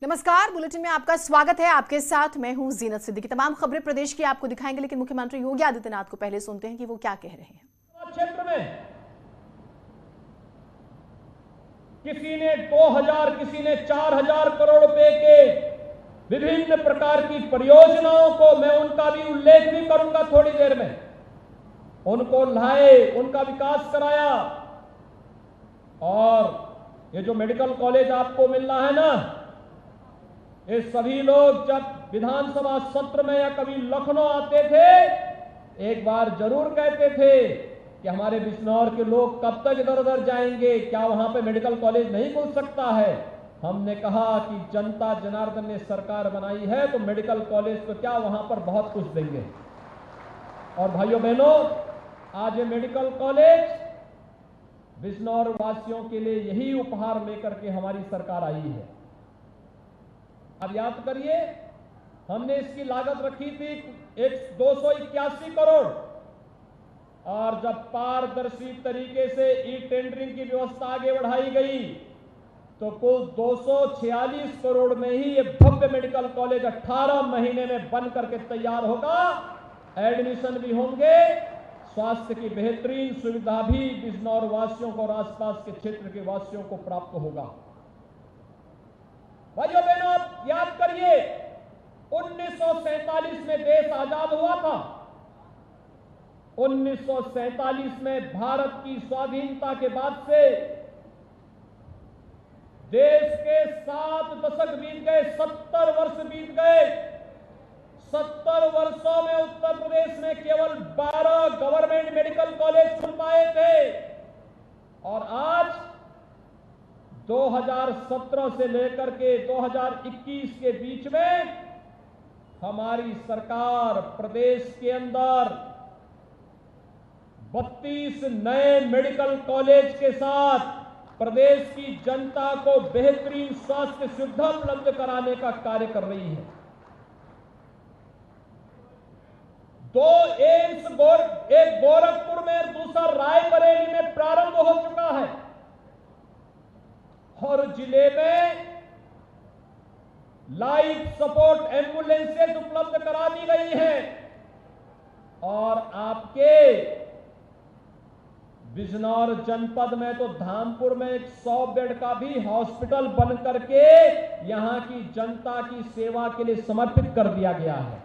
नमस्कार, बुलेटिन में आपका स्वागत है। आपके साथ मैं हूं जीनत सिद्दीकी। तमाम खबरें प्रदेश की आपको दिखाएंगे, लेकिन मुख्यमंत्री योगी आदित्यनाथ को पहले सुनते हैं कि वो क्या कह रहे हैं। क्षेत्र में किसी ने 2000, किसी ने 4000 करोड़ रुपए के विभिन्न प्रकार की परियोजनाओं को, मैं उनका भी उल्लेख भी करूंगा थोड़ी देर में, उनको लाए, उनका विकास कराया। और ये जो मेडिकल कॉलेज आपको मिल रहा है ना, ये सभी लोग जब विधानसभा सत्र में या कभी लखनऊ आते थे, एक बार जरूर कहते थे कि हमारे बिजनौर के लोग कब तक इधर उधर जाएंगे, क्या वहां पे मेडिकल कॉलेज नहीं खुल सकता है। हमने कहा कि जनता जनार्दन ने सरकार बनाई है तो मेडिकल कॉलेज को क्या, वहां पर बहुत कुछ देंगे। और भाइयों बहनों, आज ये मेडिकल कॉलेज बिजनौर वासियों के लिए यही उपहार लेकर के हमारी सरकार आई है। अब याद करिए, हमने इसकी लागत रखी थी 281 करोड़, और जब पारदर्शी तरीके से ई टेंडरिंग की व्यवस्था आगे बढ़ाई गई तो कुल 246 करोड़ में ही ये भव्य मेडिकल कॉलेज 18 महीने में बन करके तैयार होगा। एडमिशन भी होंगे, स्वास्थ्य की बेहतरीन सुविधा भी बिजनौर वासियों को और आसपास के क्षेत्र के वासियों को प्राप्त होगा। भाइयों बहनों, आप याद करिए, 1947 में देश आजाद हुआ था। 1947 में भारत की स्वाधीनता के बाद से देश के 7 दशक बीत गए, 70 वर्ष बीत गए। 70 वर्षों में उत्तर प्रदेश में केवल 12 गवर्नमेंट मेडिकल कॉलेज खुल पाए थे, और आज 2017 से लेकर के 2021 के बीच में हमारी सरकार प्रदेश के अंदर 32 नए मेडिकल कॉलेज के साथ प्रदेश की जनता को बेहतरीन स्वास्थ्य सुविधा उपलब्ध कराने का कार्य कर रही है। 2 एम्स, एक गोरखपुर में और दूसरा रायबरेली में प्रारंभ हो चुका है। हर जिले में लाइफ सपोर्ट एम्बुलेंसेज उपलब्ध करा दी गई है, और आपके बिजनौर जनपद में तो धामपुर में एक 100 बेड का भी हॉस्पिटल बन करके यहां की जनता की सेवा के लिए समर्पित कर दिया गया है।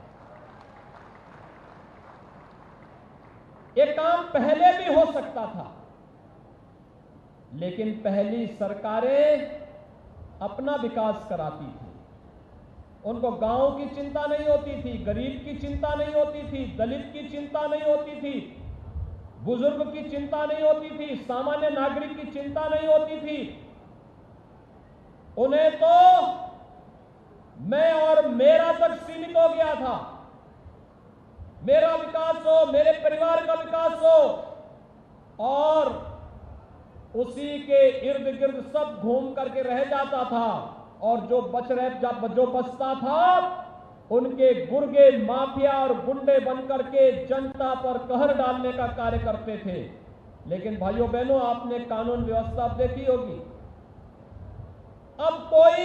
ये काम पहले भी हो सकता था, लेकिन पहली सरकारें अपना विकास कराती थी। उनको गांव की चिंता नहीं होती थी, गरीब की चिंता नहीं होती थी, दलित की चिंता नहीं होती थी, बुजुर्ग की चिंता नहीं होती थी, सामान्य नागरिक की चिंता नहीं होती थी। उन्हें तो मैं और मेरा तक सीमित हो गया था। मेरा विकास हो, मेरे परिवार का विकास हो, और उसी के इर्द गिर्द सब घूम करके रह जाता था, और जो बचता था उनके गुर्गे माफिया और गुंडे बनकर के जनता पर कहर डालने का कार्य करते थे। लेकिन भाइयों बहनों, आपने कानून व्यवस्था देखी होगी। अब कोई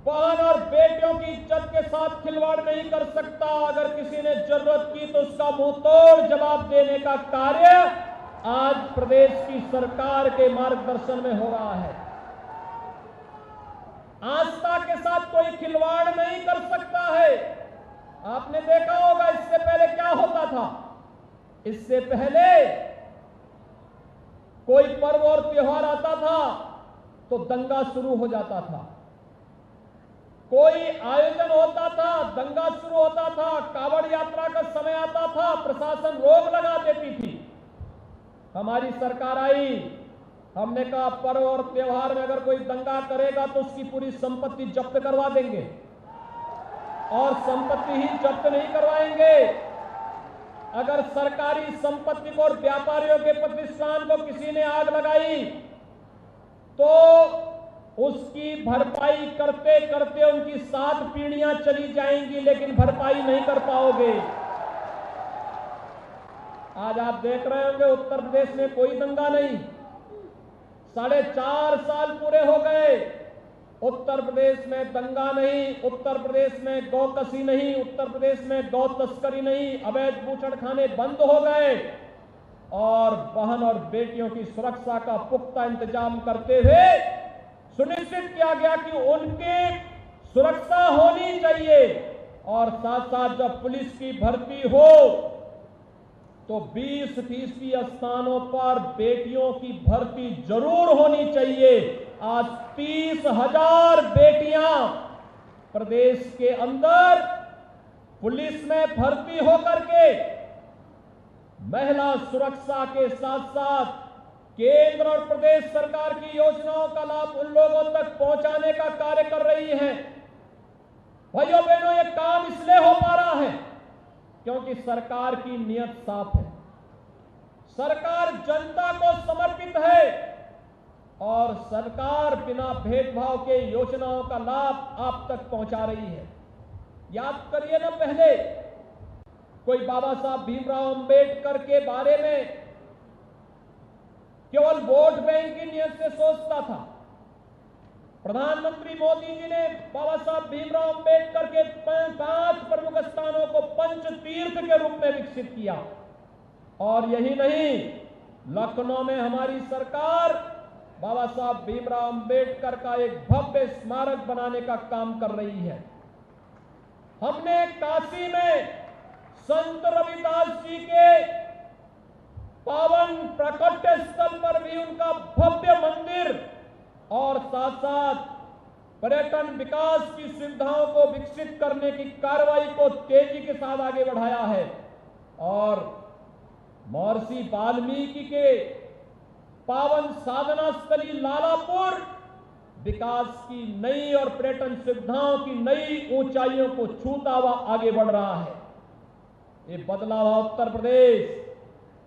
बहन और बेटियों की इज्जत के साथ खिलवाड़ नहीं कर सकता। अगर किसी ने जरूरत की तो उसका मुंह तोड़ जवाब देने का कार्य आज प्रदेश की सरकार के मार्गदर्शन में हो रहा है। आस्था के साथ कोई खिलवाड़ नहीं कर सकता है। आपने देखा होगा इससे पहले क्या होता था। इससे पहले कोई पर्व और त्योहार आता था तो दंगा शुरू हो जाता था, कोई आयोजन होता था दंगा शुरू होता था, कावड़ यात्रा का समय आता था प्रशासन रोक लगा देती थी। हमारी सरकार आई, हमने कहा पर्व और त्योहार में अगर कोई दंगा करेगा तो उसकी पूरी संपत्ति जब्त करवा देंगे, और संपत्ति ही जब्त नहीं करवाएंगे। अगर सरकारी संपत्ति को और व्यापारियों के प्रतिष्ठान को किसी ने आग लगाई तो उसकी भरपाई करते करते उनकी 7 पीढ़ियां चली जाएंगी, लेकिन भरपाई नहीं कर पाओगे। आज आप देख रहे होंगे उत्तर प्रदेश में कोई दंगा नहीं। 4.5 साल पूरे हो गए उत्तर प्रदेश में दंगा नहीं, उत्तर प्रदेश में गौकसी नहीं, उत्तर प्रदेश में गौ तस्करी नहीं, अवैध बूचड़खाने बंद हो गए और बहन और बेटियों की सुरक्षा का पुख्ता इंतजाम करते हुए सुनिश्चित किया गया कि उनकी सुरक्षा होनी चाहिए और साथ साथ जब पुलिस की भर्ती हो तो 20% स्थानों पर बेटियों की भर्ती जरूर होनी चाहिए। आज 30,000 बेटियां प्रदेश के अंदर पुलिस में भर्ती होकर के महिला सुरक्षा के साथ साथ केंद्र और प्रदेश सरकार की योजनाओं का लाभ उन लोगों तक पहुंचाने का कार्य कर रही है। भाइयों बहनों, ये काम इसलिए हो पा रहा है क्योंकि सरकार की नीयत साफ है, सरकार जनता को समर्पित है और सरकार बिना भेदभाव के योजनाओं का लाभ आप तक पहुंचा रही है। याद करिए ना, पहले कोई बाबा साहब भीमराव अंबेडकर के बारे में केवल वोट बैंक की नियत से सोचता था। प्रधानमंत्री मोदी जी ने बाबा साहब भीमराव अंबेडकर के 5 प्रमुख स्थानों को पंच तीर्थ के रूप में विकसित किया और यही नहीं, लखनऊ में हमारी सरकार बाबा साहब भीमराव अंबेडकर का एक भव्य स्मारक बनाने का काम कर रही है। हमने काशी में संत रविदास जी के पावन प्राकट्य स्थल पर भी उनका भव्य मंदिर और साथ साथ पर्यटन विकास की सुविधाओं को विकसित करने की कार्रवाई को तेजी के साथ आगे बढ़ाया है और महर्षि वाल्मीकि के पावन साधना स्थली लालापुर विकास की नई और पर्यटन सुविधाओं की नई ऊंचाइयों को छूता हुआ आगे बढ़ रहा है। ये बदला हुआ उत्तर प्रदेश,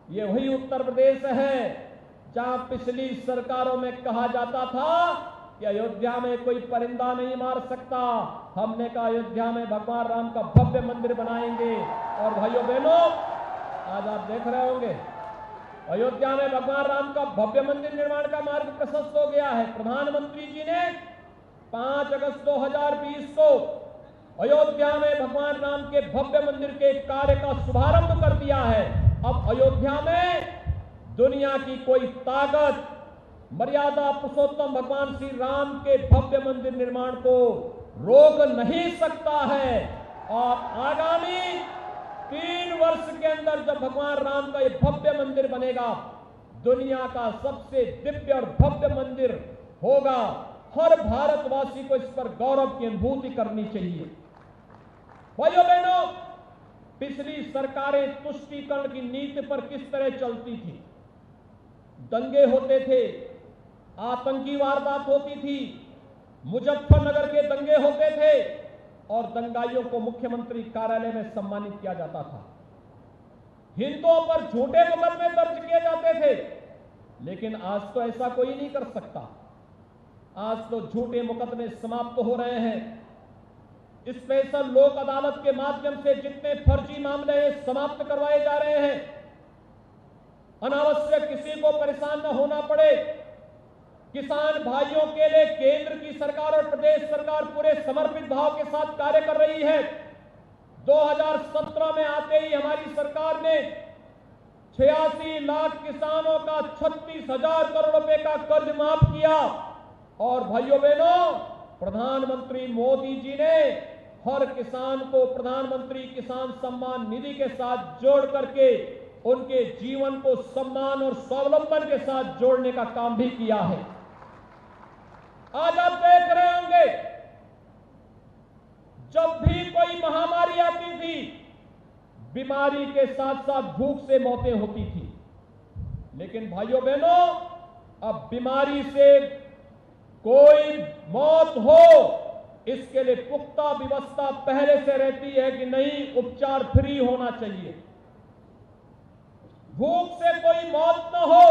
ये वही उत्तर प्रदेश है जहां पिछली सरकारों में कहा जाता था कि अयोध्या में कोई परिंदा नहीं मार सकता। हमने कहा अयोध्या में भगवान राम का भव्य मंदिर बनाएंगे और भाइयों बहनों, आज आप देख रहे होंगे अयोध्या में भगवान राम का भव्य मंदिर निर्माण का मार्ग प्रशस्त हो गया है। प्रधानमंत्री जी ने 5 अगस्त 2020 को अयोध्या में भगवान राम के भव्य मंदिर के कार्य का शुभारंभ कर दिया है। अब अयोध्या में दुनिया की कोई ताकत मर्यादा पुरुषोत्तम भगवान श्री राम के भव्य मंदिर निर्माण को रोक नहीं सकता है और आगामी 3 वर्ष के अंदर जब भगवान राम का यह भव्य मंदिर बनेगा, दुनिया का सबसे दिव्य और भव्य मंदिर होगा। हर भारतवासी को इस पर गौरव की अनुभूति करनी चाहिए। भाइयों बहनों, पिछली सरकारें तुष्टीकरण की नीति पर किस तरह चलती थी? दंगे होते थे, आतंकी वारदात होती थी, मुजफ्फरनगर के दंगे होते थे और दंगाइयों को मुख्यमंत्री कार्यालय में सम्मानित किया जाता था। हिंदुओं पर झूठे मुकदमे दर्ज किए जाते थे, लेकिन आज तो ऐसा कोई नहीं कर सकता। आज तो झूठे मुकदमे समाप्त हो रहे हैं। स्पेशल लोक अदालत के माध्यम से जितने फर्जी मामले समाप्त करवाए जा रहे हैं, अनावश्यक किसी को परेशान न होना पड़े। किसान भाइयों के लिए केंद्र की सरकार और प्रदेश सरकार पूरे समर्पित भाव के साथ कार्य कर रही है। 2017 में आते ही हमारी सरकार ने 86 लाख किसानों का 36,000 करोड़ रुपए का कर्ज माफ किया और भाइयों बहनों, प्रधानमंत्री मोदी जी ने हर किसान को प्रधानमंत्री किसान सम्मान निधि के साथ जोड़ करके उनके जीवन को सम्मान और स्वावलंबन के साथ जोड़ने का काम भी किया है। आज आप देख रहे होंगे, जब भी कोई महामारी आती थी, बीमारी के साथ साथ भूख से मौतें होती थी। लेकिन भाइयों बहनों, अब बीमारी से कोई मौत हो, इसके लिए पुख्ता व्यवस्था पहले से रहती है कि नहीं, उपचार फ्री होना चाहिए। भूख से कोई मौत न हो,